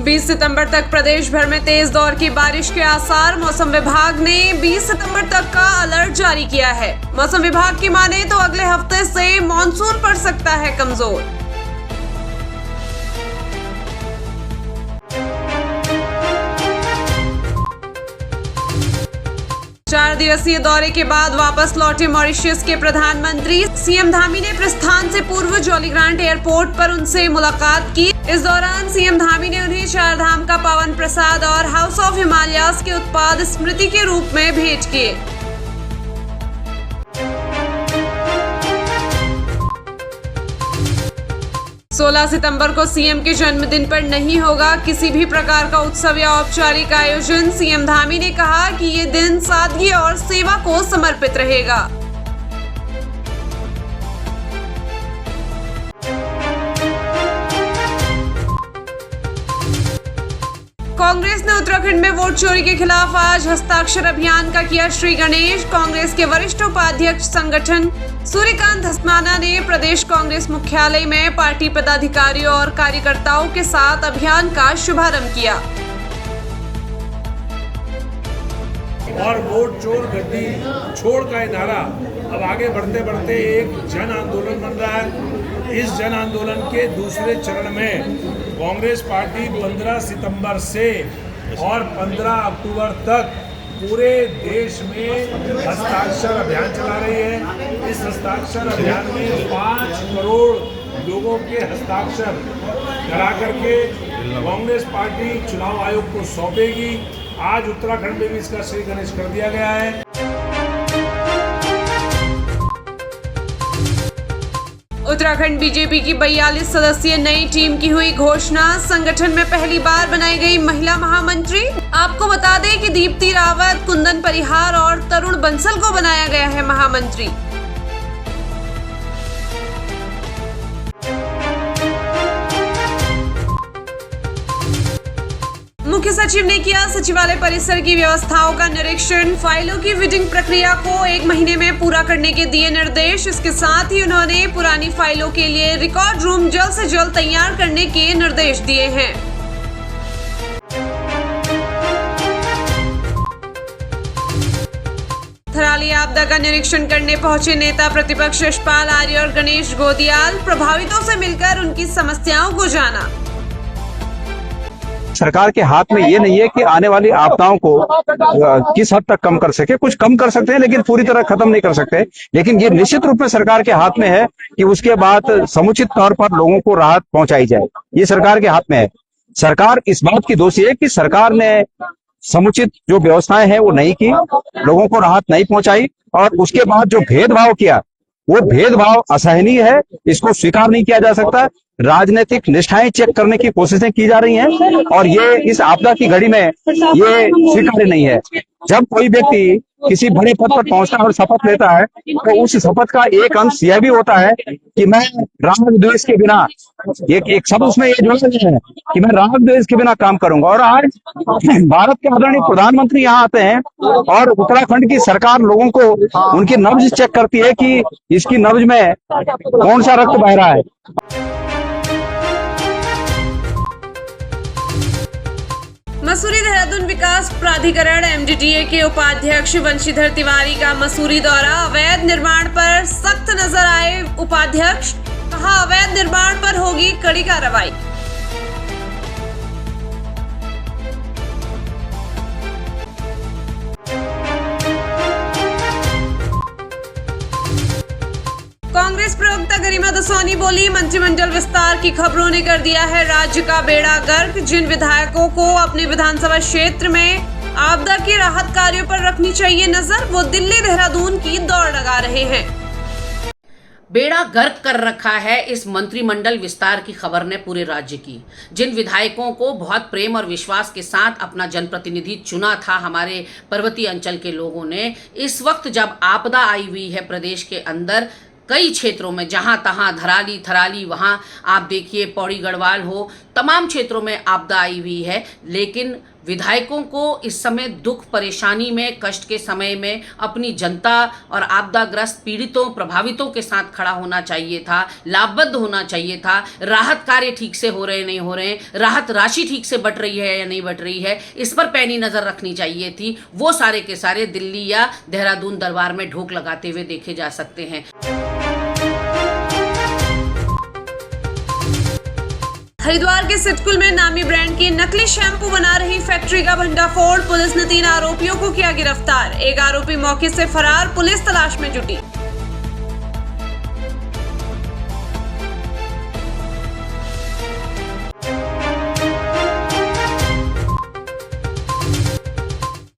20 सितंबर तक प्रदेश भर में तेज दौर की बारिश के आसार। मौसम विभाग ने 20 सितंबर तक का अलर्ट जारी किया है। मौसम विभाग की माने तो अगले हफ्ते से मानसून पड़ सकता है कमजोर। चार दिवसीय दौरे के बाद वापस लौटे मॉरिशस के प्रधानमंत्री। सीएम धामी ने प्रस्थान से पूर्व जॉलीग्रांट एयरपोर्ट पर उनसे मुलाकात की। इस दौरान सीएम धामी ने उन्हें चार धाम का पावन प्रसाद और हाउस ऑफ हिमालयास के उत्पाद स्मृति के रूप में भेंट किए। सोलह सितंबर को सीएम के जन्मदिन पर नहीं होगा किसी भी प्रकार का उत्सव या औपचारिक आयोजन। सीएम धामी ने कहा कि ये दिन सादगी और सेवा को समर्पित रहेगा। कांग्रेस ने उत्तराखंड में वोट चोरी के खिलाफ आज हस्ताक्षर अभियान का किया श्री गणेश। कांग्रेस के वरिष्ठ उपाध्यक्ष संगठन सूर्यकांत धस्माना ने प्रदेश कांग्रेस मुख्यालय में पार्टी पदाधिकारियों और कार्यकर्ताओं के साथ अभियान का शुभारंभ किया। और वोट चोर गद्दी छोड़ का नारा अब आगे बढ़ते बढ़ते एक जन आंदोलन बन रहा है। इस जन आंदोलन के दूसरे चरण में कांग्रेस पार्टी 15 सितंबर से और 15 अक्टूबर तक पूरे देश में हस्ताक्षर अभियान चला रही है। इस हस्ताक्षर अभियान में 5 करोड़ लोगों के हस्ताक्षर करा करके कांग्रेस पार्टी चुनाव आयोग को सौंपेगी। आज उत्तराखंड में भी इसका श्री गणेश कर दिया गया है। उत्तराखंड बीजेपी की 42 सदस्यीय नई टीम की हुई घोषणा। संगठन में पहली बार बनाई गई महिला महामंत्री। आपको बता दें कि दीप्ति रावत, कुंदन परिहार और तरुण बंसल को बनाया गया है महामंत्री। मुख्य सचिव ने किया सचिवालय परिसर की व्यवस्थाओं का निरीक्षण। फाइलों की फीडिंग प्रक्रिया को 1 महीने में पूरा करने के दिए निर्देश। इसके साथ ही उन्होंने पुरानी फाइलों के लिए रिकॉर्ड रूम जल्द से जल्द तैयार करने के निर्देश दिए हैं। थराली आपदा का निरीक्षण करने पहुंचे नेता प्रतिपक्ष यशपाल आर्य और गणेश गोदियाल। प्रभावितों से मिलकर उनकी समस्याओं को जाना। सरकार के हाथ में ये नहीं है कि आने वाली आपदाओं को किस हद तक कम कर सके। कुछ कम कर सकते हैं लेकिन पूरी तरह खत्म नहीं कर सकते। लेकिन ये निश्चित रूप में सरकार के हाथ में है कि उसके बाद समुचित तौर पर लोगों को राहत पहुंचाई जाए। ये सरकार के हाथ में है। सरकार इस बात की दोषी है कि सरकार ने समुचित जो व्यवस्थाएं हैं वो नहीं की, लोगों को राहत नहीं पहुंचाई और उसके बाद जो भेदभाव किया वो भेदभाव असहनीय है। इसको स्वीकार नहीं किया जा सकता। राजनीतिक निष्ठाएं चेक करने की कोशिशें की जा रही हैं और ये इस आपदा की घड़ी में ये स्वीकार्य नहीं है। जब कोई व्यक्ति किसी बड़े पद पर पहुंचता है और शपथ लेता है तो उस शपथ का एक अंश यह भी होता है कि मैं राग द्वेष के बिना, एक शब्द उसमें ये जोड़ा गया है कि मैं राग द्वेष के बिना काम करूंगा। और आज भारत के आदरणीय प्रधानमंत्री यहाँ आते हैं और उत्तराखंड की सरकार लोगों को उनकी नब्ज चेक करती है कि इसकी नब्ज में कौन सा रक्त बह रहा है। मसूरी देहरादून विकास प्राधिकरण MDDA के उपाध्यक्ष वंशीधर तिवारी का मसूरी दौरा। अवैध निर्माण पर सख्त नजर आए उपाध्यक्ष। कहा अवैध निर्माण पर होगी कड़ी कार्रवाई। कांग्रेस प्रवक्ता गरिमा दसौनी बोली, मंत्रिमंडल विस्तार की खबरों ने कर दिया है राज्य का बेड़ा गर्क। जिन विधायकों को अपने विधानसभा क्षेत्र में आपदा के राहत कार्यों पर रखनी चाहिए नजर, वो दिल्ली देहरादून की दौड़ लगा रहे हैं। बेड़ा गर्क कर रखा है इस मंत्रिमंडल विस्तार की खबर ने पूरे राज्य की। जिन विधायकों को बहुत प्रेम और विश्वास के साथ अपना जनप्रतिनिधि चुना था हमारे पर्वतीय अंचल के लोगों ने, इस वक्त जब आपदा आई हुई है प्रदेश के अंदर कई क्षेत्रों में, जहां तहां धराली थराली, वहां आप देखिए पौड़ी गढ़वाल हो, तमाम क्षेत्रों में आपदा आई हुई है, लेकिन विधायकों को इस समय दुख परेशानी में, कष्ट के समय में अपनी जनता और आपदाग्रस्त पीड़ितों, प्रभावितों के साथ खड़ा होना चाहिए था, लाभबद्ध होना चाहिए था। राहत कार्य ठीक से हो रहे नहीं हो रहे हैं, राहत राशि ठीक से बट रही है या नहीं बट रही है, इस पर पैनी नजर रखनी चाहिए थी। वो सारे के सारे दिल्ली या देहरादून दरबार में ढोक लगाते हुए देखे जा सकते हैं। हरिद्वार के सिटकुल में नामी ब्रांड की नकली शैम्पू बना रही फैक्ट्री का भंडाफोड़, पुलिस ने 3 आरोपियों को किया गिरफ्तार। एक आरोपी मौके से फरार, पुलिस तलाश में जुटी।